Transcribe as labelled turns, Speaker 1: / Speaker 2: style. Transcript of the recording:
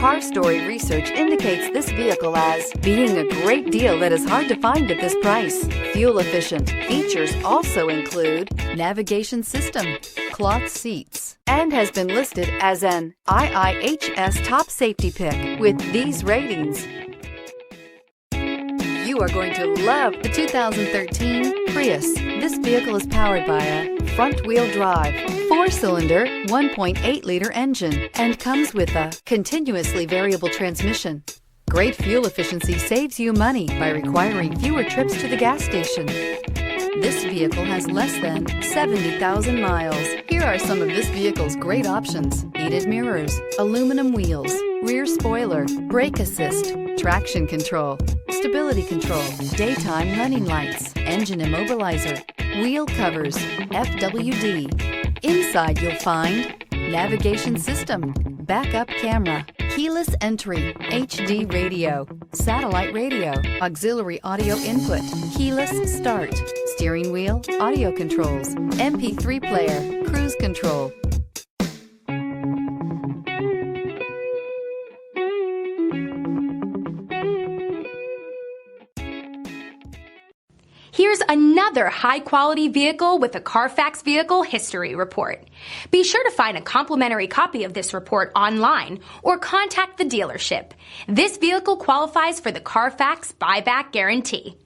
Speaker 1: Car Story research indicates this vehicle as being a great deal that is hard to find at this price. Fuel efficient. Features also include navigation system, cloth seats, and has been listed as an IIHS top safety pick with these ratings. You are going to love the 2013 Prius. This vehicle is powered by a front-wheel drive, 4-cylinder, 1.8-liter engine, and comes with a continuously variable transmission. Great fuel efficiency saves you money by requiring fewer trips to the gas station. This vehicle has less than 70,000 miles. Here are some of this vehicle's great options: heated mirrors, aluminum wheels, rear spoiler, brake assist, traction control, stability control, daytime running lights, engine immobilizer, wheel covers, FWD. Inside you'll find navigation system, backup camera, keyless entry, HD radio, satellite radio, auxiliary audio input, keyless start, steering wheel audio controls, MP3 player, cruise control.
Speaker 2: Here's another high-quality vehicle with a Carfax Vehicle History Report. Be sure to find a complimentary copy of this report online or contact the dealership. This vehicle qualifies for the Carfax Buyback Guarantee.